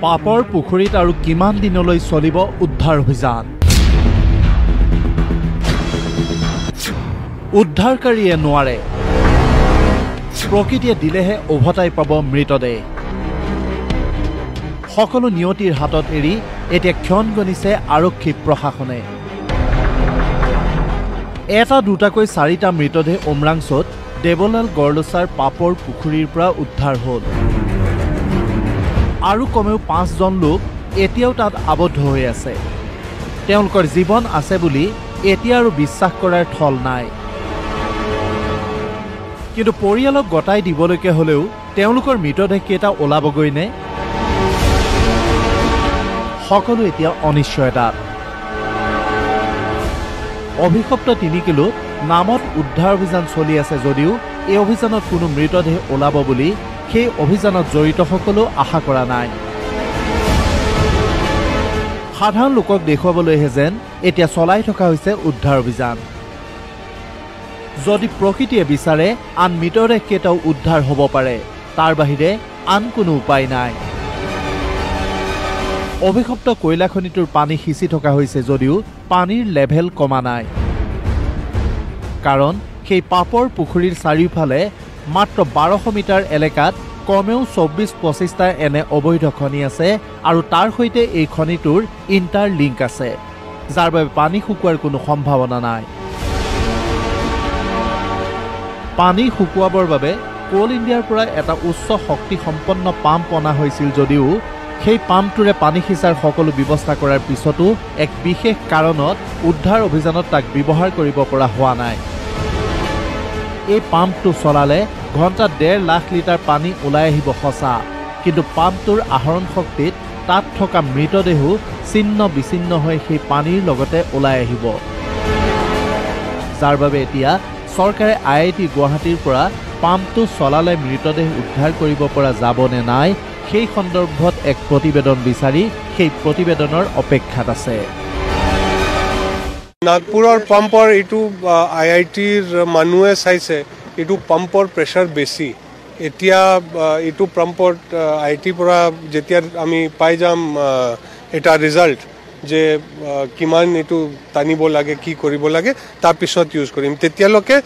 পাপৰ পুখুৰীত আৰু কিমান দিনলৈ চলিব উদ্ধাৰ অভিযান উদ্ধাৰকাৰীয়ে নোৱাৰে প্ৰকৃতিয়ে দিলেহে উভতাই পাব মৃতদেহ সকলো নিয়তিৰ হাতত এৰি এতিয়া ক্ষণ গণিছে আৰক্ষী প্ৰশাসনে এটা দুটাকৈ চাৰিটা মৃতদেহ উমৰাংচত দেৱলাল গড়লোচাৰ পাপৰ পুখুৰীৰ পৰা উদ্ধাৰ হ'ল আৰু কমেও 5 জন লোক এতিয়াও তাত আবদ্ধ হৈ আছে তেওঁলোকৰ জীৱন আছে বুলি এতিয়া আৰু বিশ্বাস কৰাৰ থল নাই কিন্তু পৰিয়ালক গতাই দিবলৈকে হলেও তেওঁলোকৰ মৃতদেহ কেইটা ওলাবগৈ নে সকলো এতিয়া অনিশ্চয়তাত অভিশপ্ত 3 কিলো নামত উদ্ধাৰ অভিযান চলি আছে যদিও এই অভিযানত কোনো মৃতদেহ ওলাব বুলি সেই অভিযানত জড়িত সকলো আশা কৰা নাই সাধাৰণ লোকক দেখুৱাবলৈহে যেন এতিয়া চলাই থকা হৈছে উদ্ধাৰ অভিযান যদি প্ৰকৃতিয়ে বিচাৰে আন মৃতদেহ কেইটাও উদ্ধাৰ হ'ব পাৰে তাৰ বাহিৰে আন কোনো উপায় নাই অভিশপ্ত কয়লা খনিটোৰ পানী সিঁচি থকা হৈছে যদিও পানীৰ লেভেল কমা নাই কাৰণ সেই পাপৰ পুখুৰীৰ চাৰিওফালে মাত্ৰ 1200 মিটাৰ এলেকাত কমেও 24-25টা এনে অবৈধ খনি আছে আৰু তাৰ সৈতে এই খনিটোৰ ইণ্টাৰ লিংক আছে যাৰ বাবে পানী শুকুৱাৰ কোনো সম্ভাৱনা নাই পানী শুকুৱাবৰ বাবে কোল ইণ্ডিয়াৰ পৰা এটা উচ্চ শক্তি সম্পন্ন পাম্প অনা হৈছিল যদিও সেই পাম্পটোৰে পানী সিঁচাৰ সকলো ব্যৱস্থা কৰাৰ পিছতো এক বিশেষ কাৰণত উদ্ধাৰ অভিযানত তাক ব্যৱহাৰ কৰিব পৰা হোৱা নাই এই পাম্পটো চলালে ঘণ্টাত 1.5 লাখ লিটাৰ পানী ওলাই আহিব সঁচা কিন্তু পাম্পটোৰ আহৰণ শক্তিত তাত থকা মৃতদেহো ছিন্ন বিচ্ছিন্ন হৈ সেই পানীৰ লগতে ওলাই আহিব যাৰ বাবে এতিয়া চৰকাৰে IIT গুৱাহাটীৰ পৰা পাম্পটো চলালে মৃতদেহ উদ্ধাৰ কৰিব পৰা যাব নে নাই সেই সন্দৰ্ভত এক প্ৰতিবেদন বিচাৰি সেই প্ৰতিবেদনৰ অপেক্ষাত আছে নাগপুৰৰ পাম্পৰ এইটো IITৰ মানুহে চাইছে এইটো পাম্পৰ প্ৰেছাৰ বেছি এতিয়া এইটো পাম্পত IIT পৰা যেতিয়া আমি পাই যাম এটা ৰিজাল্ট যে কিমান এইটো টানিব লাগে কি কৰিব লাগে তাৰ পিছত ইউজ কৰিম তেতিয়ালৈকে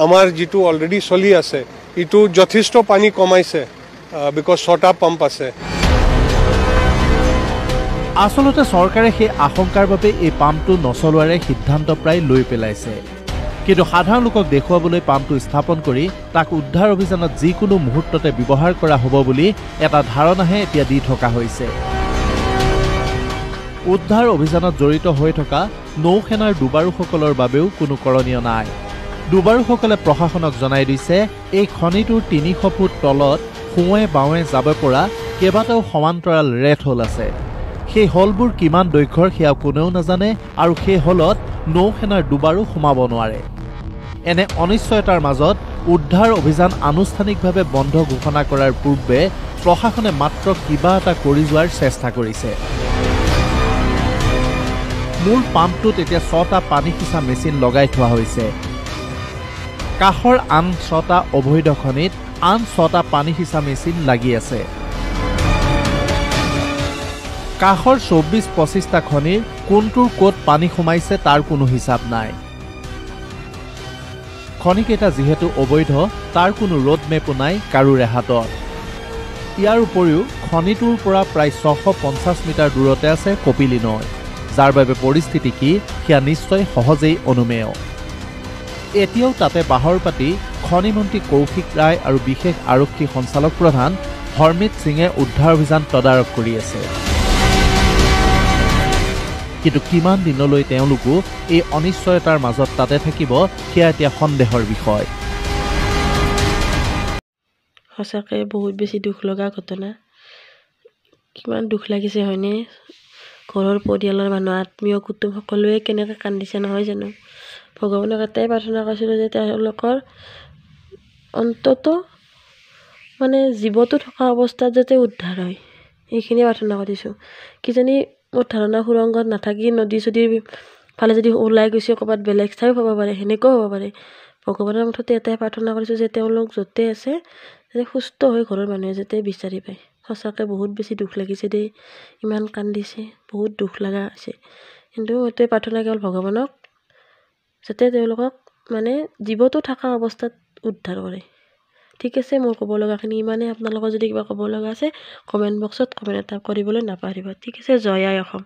আমাৰ যিটো অলৰেডি চলি আছে এইটো যথেষ্ট পানী কমাইছে বিকজ 6টা পাম্প আছে আসলতে চৰকাৰে সেই আশংকাৰ বাবে এই পাম্পটো নচলোৱাৰে সিদ্ধান্ত প্ৰায় লৈ পেলাইছে কিন্তু সাধাৰণ লোকক দেখুৱাবলৈ পাম্পটো স্থাপন কৰি তাক উদ্ধাৰ অভিযানত যিকোনো মুহূৰ্ততে ব্যৱহাৰ কৰা হ'ব বুলি এটা ধাৰণাহে এতিয়া দি থকা হৈছে উদ্ধাৰ অভিযানত জড়িত হৈ থকা নৌসেনাৰ ডুবাৰুসকলৰ বাবেও কোনো কৰণীয় নাই ডুবাৰুসকলে প্ৰশাসনক জনাই দিছে এই খনিটোৰ 300 ফুট তলত সোঁৱে বাৱে যাব পৰা কেইবাটাও সমান্তৰাল ৰেট হোল আছে সেই হলবোৰ কিমান দৈৰ্ঘ্যৰ সেয়া কোনেও নাজানে আৰু সেই হলত নৌসেনাৰ ডুবাৰু সোমাব নোৱাৰে এনে অনিশ্চয়তাৰ মাজত উদ্ধাৰ অভিযান আনুষ্ঠানিকভাৱে বন্ধ ঘোষণা কৰাৰ পূৰ্বে প্ৰশাসনে মাত্ৰ কিবা এটা কৰি যোৱাৰ চেষ্টা কৰিছে মূল পাম্পটোত এতিয়া 6টা পানী সিঁচা মেচিন লগাই থোৱা হৈছে কাষৰ আন 6টা অবৈধ খনিত আন 6টা পানী সিঁচা মেচিন লাগি আছে কাষৰ 24-25টা খনিৰ কোনটোৰ ক'ত পানী সোমাইছে তাৰ কোনো হিচাপ নাই খনিকেইটা যিহেতু অবৈধ তাৰ কোনো ৰোড মেপো নাই কাৰোৰে হাতত ইয়াৰ উপৰিও খনিটোৰ পৰা প্ৰায় 650 মিটাৰ দূৰতে আছে কপিলী নৈ যাৰ বাবে পৰিস্থিতি কি সেয়া নিশ্চয় সহজেই অনুমেয় এতিয়াও তাতে বাহৰ পাতি খনি মন্ত্ৰী কৌশিক ৰায় আৰু বিশেষ আৰক্ষী সঞ্চালক প্ৰধান হৰমিত সিঙে উদ্ধাৰ অভিযান তদাৰক কৰি আছে কিন্তু কিমান দিনলৈ তেওঁলোকো এই অনিশ্চয়তাৰ মাজত তাতে থাকিব সেয়া এতিয়া সন্দেহৰ বিষয় সঁচাকৈ বহুত বেছি দুখ লগা ঘটনা কিমান দুখ লাগিছে হয়নে ঘৰৰ পৰিয়ালৰ মানুহ আত্মীয় কুটুম সকলোৱে কেনেকৈ কান্দিছে নহয় জানো ভগৱানক এটাই প্ৰাৰ্থনা কৰিছিলোঁ যে তেওঁলোকৰ অন্তত মানে জীৱটো থকা অৱস্থাত যাতে উদ্ধাৰ হয় এইখিনি প্ৰাৰ্থনা কৰিছোঁ কিজানি মোৰ ধাৰণা সুৰংগত নাথাকি নদী চদীৰ ফালে যদি ওলাই গৈছে ক'ৰবাত বেলেগ ঠাইও হ'ব পাৰে সেনেকুৱাও হ'ব পাৰে ভগৱানৰ মুঠতে এটাই প্ৰাৰ্থনা কৰিছোঁ যে তেওঁলোক য'তে আছে যাতে সুস্থ হৈ ঘৰৰ মানুহে যাতে বিচাৰি পায় সঁচাকৈ বহুত বেছি দুখ লাগিছে দেই, ইমান কান্দিছে, বহুত দুখ লগা হৈছে। কিন্তু এইটোৱে প্ৰাৰ্থনা কেৱল ভগৱানক, যাতে তেওঁলোকক মানে জীৱটো থকা অৱস্থাত উদ্ধাৰ কৰে। ঠিক আছে, মোৰ ক'ব লগাখিনি ইমানেই। আপোনালোকৰ যদি কিবা ক'ব লগা আছে কমেণ্ট বক্সত কমেণ্ট এটা কৰিবলৈ নাপাহৰিব। ঠিক আছে, জয় আই অসম।